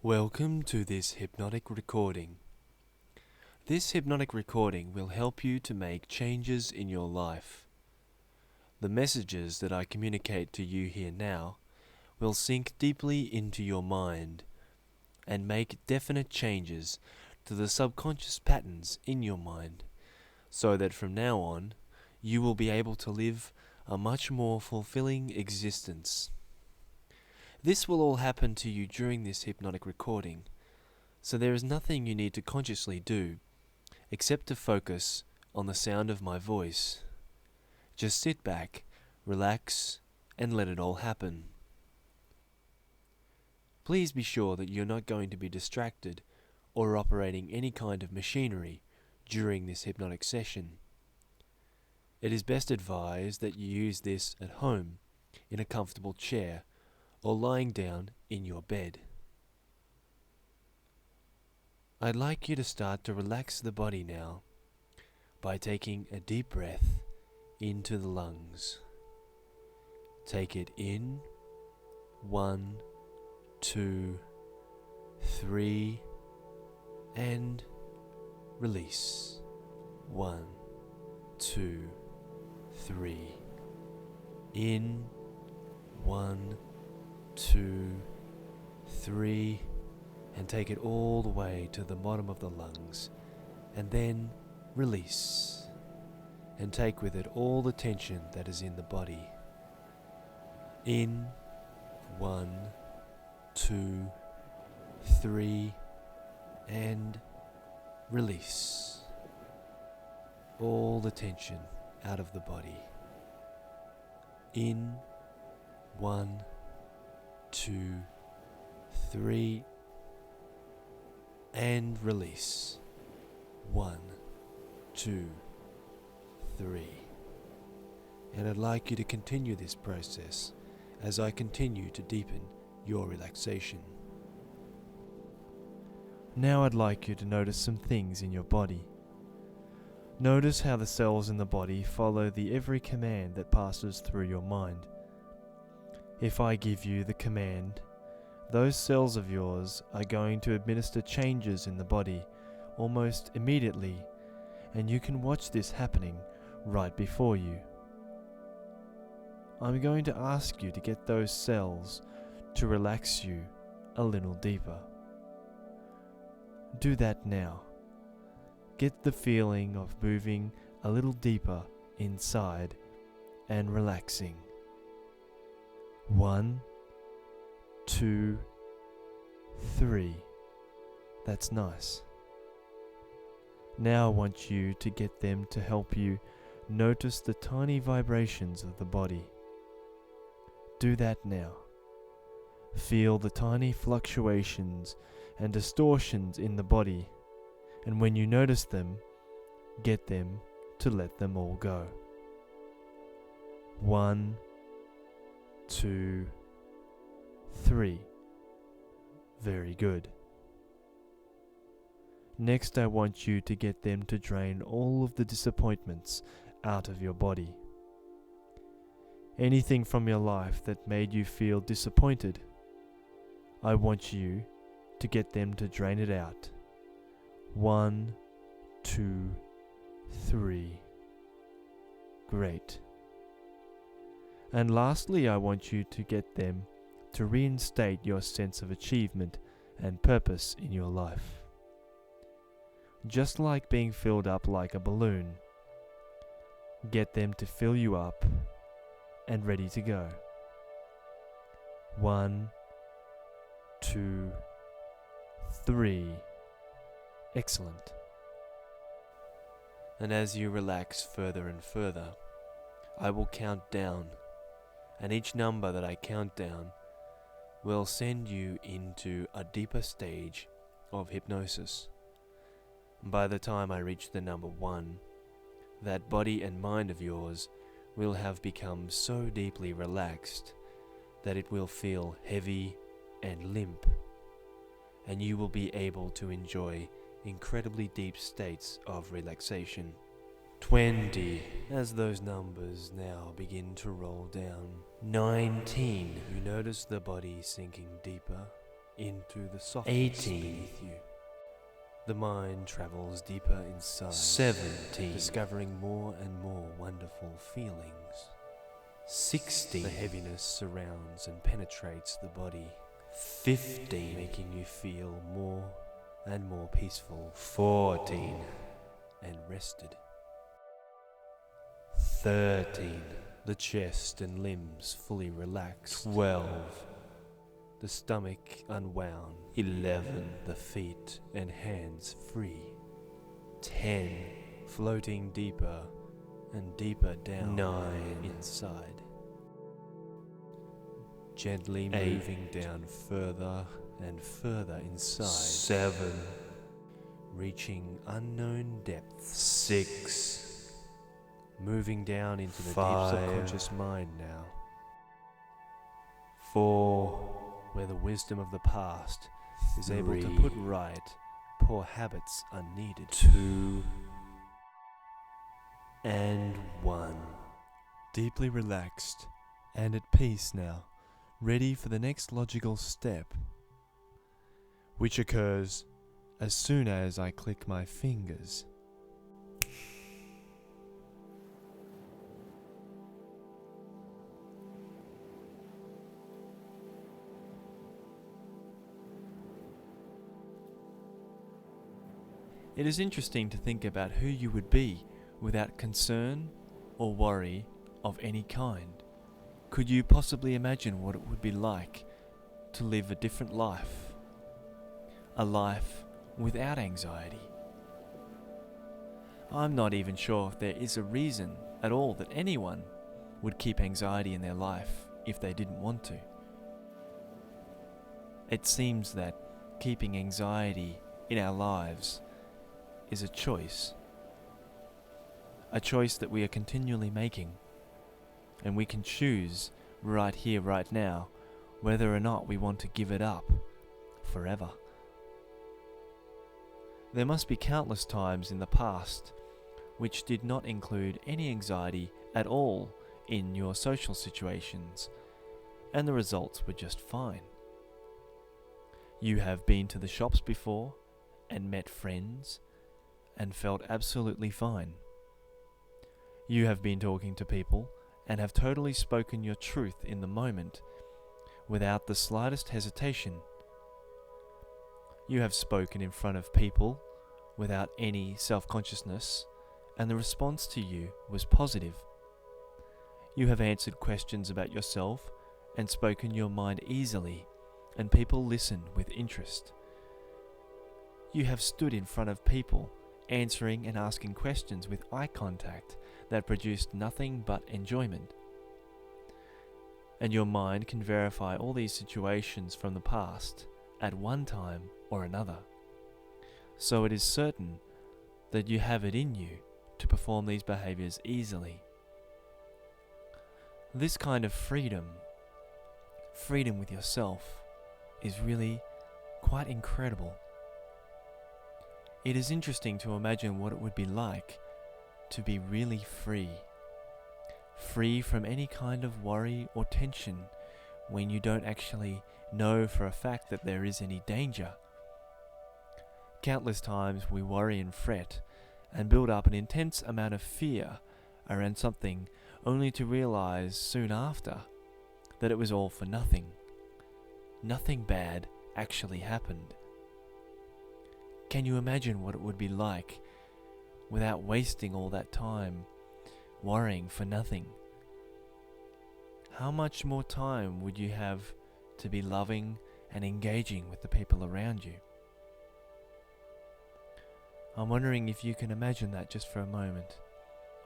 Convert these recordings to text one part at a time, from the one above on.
Welcome to this hypnotic recording. This hypnotic recording will help you to make changes in your life. The messages that I communicate to you here now will sink deeply into your mind and make definite changes to the subconscious patterns in your mind, so that from now on you will be able to live a much more fulfilling existence. This will all happen to you during this hypnotic recording, so there is nothing you need to consciously do except to focus on the sound of my voice. Just sit back, relax, and let it all happen. Please be sure that you're not going to be distracted or operating any kind of machinery during this hypnotic session. It is best advised that you use this at home in a comfortable chair or lying down in your bed. I'd like you to start to relax the body now by taking a deep breath into the lungs. Take it in, 1, 2, 3, and release. 1, 2, 3. In, 1, 2, 3, and take it all the way to the bottom of the lungs, and then release, and take with it all the tension that is in the body. In, 1, 2, 3, and release all the tension out of the body. In, 1, 2, 3, and release. 1, 2, 3. And I'd like you to continue this process as I continue to deepen your relaxation. Now I'd like you to notice some things in your body. Notice how the cells in the body follow the every command that passes through your mind. If I give you the command, those cells of yours are going to administer changes in the body almost immediately, and you can watch this happening right before you. I'm going to ask you to get those cells to relax you a little deeper. Do that now. Get the feeling of moving a little deeper inside and relaxing. 1, 2, 3. That's nice. Now I want you to get them to help you notice the tiny vibrations of the body. Do that now. Feel the tiny fluctuations and distortions in the body, and when you notice them, get them to let them all go. 1, 2, 3. Very good. Next, I want you to get them to drain all of the disappointments out of your body. Anything from your life that made you feel disappointed, I want you to get them to drain it out. 1, 2, 3. Great. And lastly, I want you to get them to reinstate your sense of achievement and purpose in your life. Just like being filled up like a balloon, get them to fill you up and ready to go. 1, 2, 3. Excellent. And as you relax further and further, I will count down, and each number that I count down will send you into a deeper stage of hypnosis. By the time I reach the number 1, that body and mind of yours will have become so deeply relaxed that it will feel heavy and limp, and you will be able to enjoy incredibly deep states of relaxation. 20, as those numbers now begin to roll down. 19, you notice the body sinking deeper into the softness beneath you. The mind travels deeper inside, 17, discovering more and more wonderful feelings. 16, The heaviness surrounds and penetrates the body, 15, making you feel more and more peaceful, 14, and rested. 13, The chest and limbs fully relaxed, 12, the stomach unwound, 11, the feet and hands free, 10, floating deeper and deeper down 9, inside, gently 8, moving down further and further inside, 7, reaching unknown depths, 6, moving down into the 5, deep subconscious mind now, 4, where the wisdom of the past is able to 3, put right poor habits unneeded, 2, and 1. Deeply relaxed and at peace now, ready for the next logical step, which occurs as soon as I click my fingers. It is interesting to think about who you would be without concern or worry of any kind. Could you possibly imagine what it would be like to live a different life? A life without anxiety? I'm not even sure if there is a reason at all that anyone would keep anxiety in their life if they didn't want to. It seems that keeping anxiety in our lives is a choice that we are continually making, and we can choose right here, right now, whether or not we want to give it up forever. There must be countless times in the past which did not include any anxiety at all in your social situations, and the results were just fine. You have been to the shops before and met friends and felt absolutely fine. You have been talking to people and have totally spoken your truth in the moment without the slightest hesitation. You have spoken in front of people without any self-consciousness, and the response to you was positive. You have answered questions about yourself and spoken your mind easily, and people listen with interest. You have stood in front of people answering and asking questions with eye contact that produced nothing but enjoyment. And your mind can verify all these situations from the past at one time or another. So it is certain that you have it in you to perform these behaviors easily. This kind of freedom with yourself, is really quite incredible. It is interesting to imagine what it would be like to be really free from any kind of worry or tension when you don't actually know for a fact that there is any danger. Countless times we worry and fret and build up an intense amount of fear around something only to realize soon after that it was all for nothing. Nothing bad actually happened. Can you imagine what it would be like without wasting all that time worrying for nothing? How much more time would you have to be loving and engaging with the people around you? I'm wondering if you can imagine that just for a moment,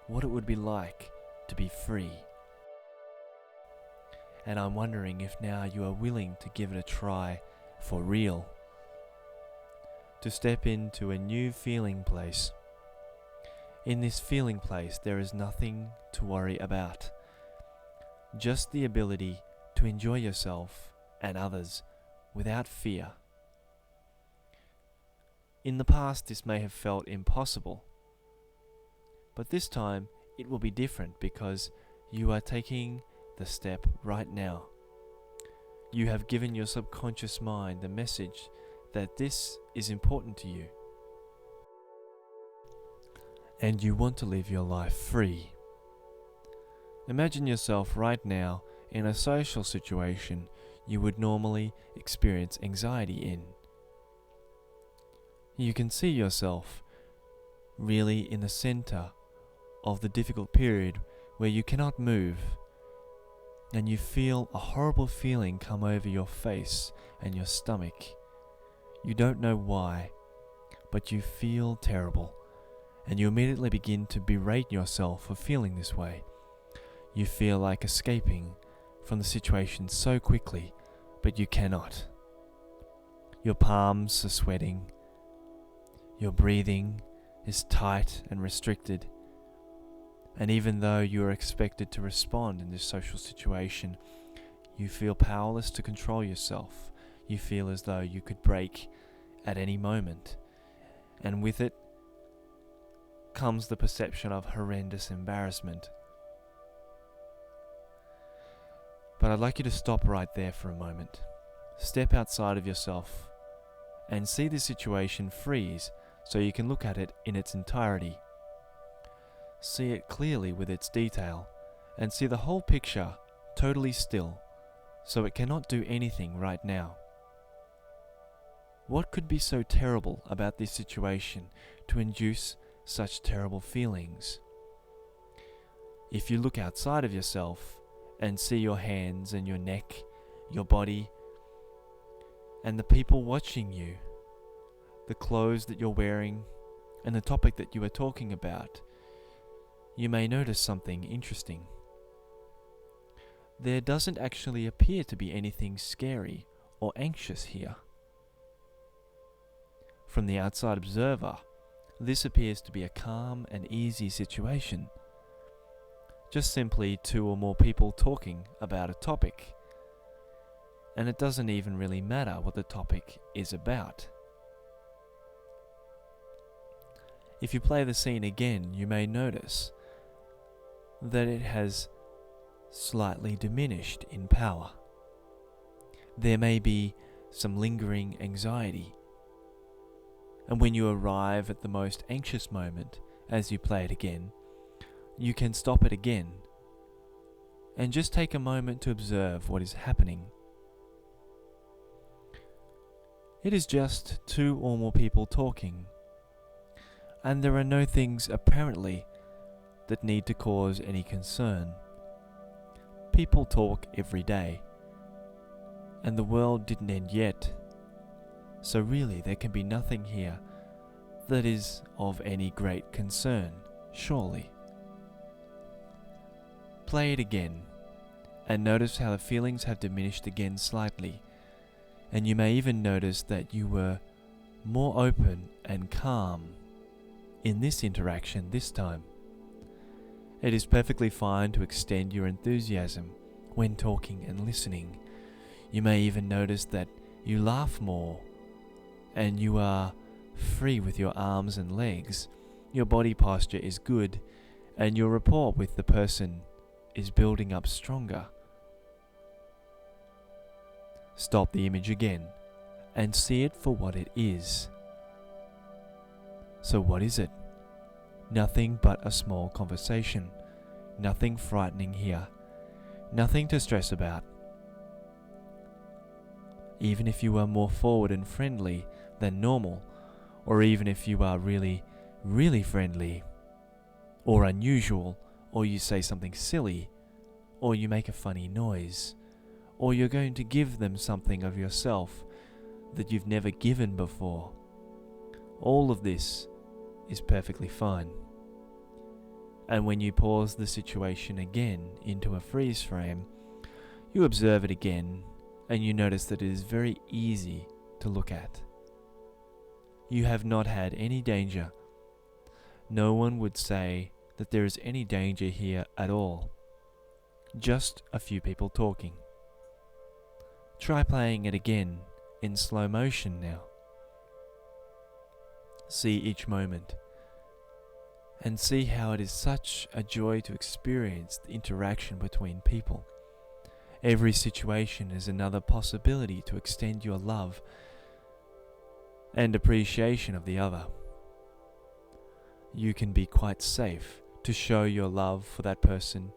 what it would be like to be free. And I'm wondering if now you are willing to give it a try for real, to step into a new feeling place. In this feeling place, there is nothing to worry about, just the ability to enjoy yourself and others without fear. In the past, this may have felt impossible, but this time it will be different because you are taking the step right now. you have given your subconscious mind the message that this is important to you. And you want to live your life free. Imagine yourself right now in a social situation you would normally experience anxiety in. You can see yourself really in the center of the difficult period where you cannot move, and you feel a horrible feeling come over your face and your stomach. You don't know why, but you feel terrible, and you immediately begin to berate yourself for feeling this way. You feel like escaping from the situation so quickly, but you cannot. Your palms are sweating. Your breathing is tight and restricted. And even though you are expected to respond in this social situation, you feel powerless to control yourself. You feel as though you could break at any moment. And with it comes the perception of horrendous embarrassment. But I'd like you to stop right there for a moment. Step outside of yourself and see the situation freeze so you can look at it in its entirety. See it clearly with its detail and see the whole picture totally still so it cannot do anything right now. What could be so terrible about this situation to induce such terrible feelings? If you look outside of yourself and see your hands and your neck, your body, and the people watching you, the clothes that you're wearing, and the topic that you are talking about, you may notice something interesting. There doesn't actually appear to be anything scary or anxious here. From the outside observer, this appears to be a calm and easy situation. Just simply two or more people talking about a topic. And it doesn't even really matter what the topic is about. If you play the scene again, you may notice that it has slightly diminished in power. There may be some lingering anxiety. And when you arrive at the most anxious moment, as you play it again, you can stop it again and just take a moment to observe what is happening. It is just two or more people talking, and there are no things apparently that need to cause any concern. People talk every day, and the world didn't end yet, so really there can be nothing here that is of any great concern, surely. Play it again, and notice how the feelings have diminished again slightly, and you may even notice that you were more open and calm in this interaction this time. It is perfectly fine to extend your enthusiasm when talking and listening. You may even notice that you laugh more, and you are free with your arms and legs. Your body posture is good, and your rapport with the person is building up stronger. Stop the image again and see it for what it is. So what is it? Nothing but a small conversation. Nothing frightening here. Nothing to stress about. Even if you are more forward and friendly than normal, or even if you are really, really friendly, or unusual, or you say something silly, or you make a funny noise, or you're going to give them something of yourself that you've never given before. All of this is perfectly fine. And when you pause the situation again into a freeze frame, you observe it again, and you notice that it is very easy to look at. You have not had any danger. No one would say that there is any danger here at all. Just a few people talking. Try playing it again in slow motion now. See each moment and see how it is such a joy to experience the interaction between people. Every situation is another possibility to extend your love and appreciation of the other. You can be quite safe to show your love for that person,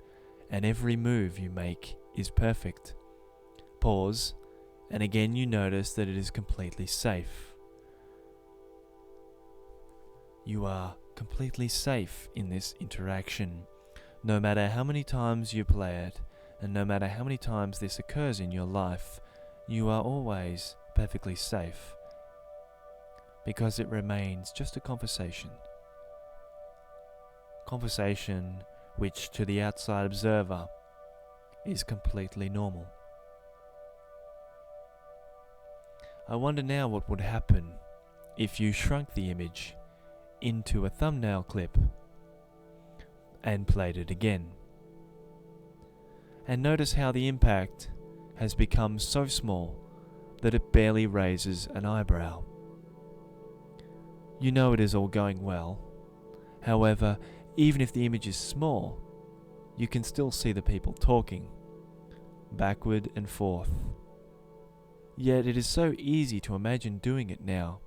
and every move you make is perfect. Pause, and again you notice that it is completely safe. You are completely safe in this interaction. No matter how many times you play it, and no matter how many times this occurs in your life, you are always perfectly safe, because it remains just a conversation. Conversation which to the outside observer is completely normal. I wonder now what would happen if you shrunk the image into a thumbnail clip and played it again. And notice how the impact has become so small that it barely raises an eyebrow. You know it is all going well. However, even if the image is small, you can still see the people talking, backward and forth. Yet it is so easy to imagine doing it now,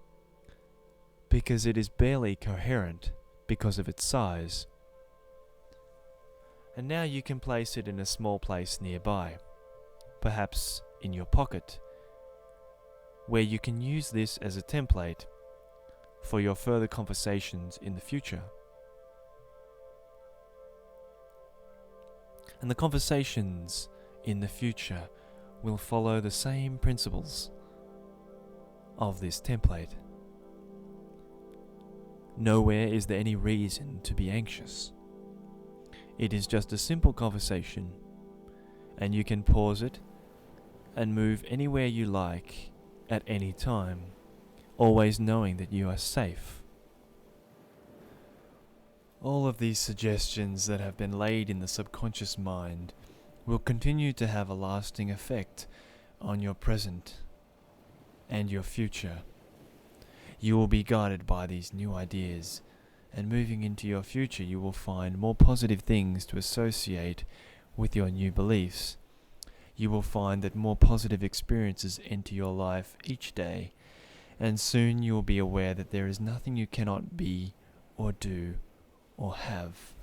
because it is barely coherent because of its size. And now you can place it in a small place nearby, perhaps in your pocket, where you can use this as a template for your further conversations in the future. And the conversations in the future will follow the same principles of this template. Nowhere is there any reason to be anxious. It is just a simple conversation, and you can pause it and move anywhere you like at any time, always knowing that you are safe. All of these suggestions that have been laid in the subconscious mind will continue to have a lasting effect on your present and your future. You will be guided by these new ideas, and moving into your future you will find more positive things to associate with your new beliefs. You will find that more positive experiences enter your life each day, and soon you will be aware that there is nothing you cannot be or do or have.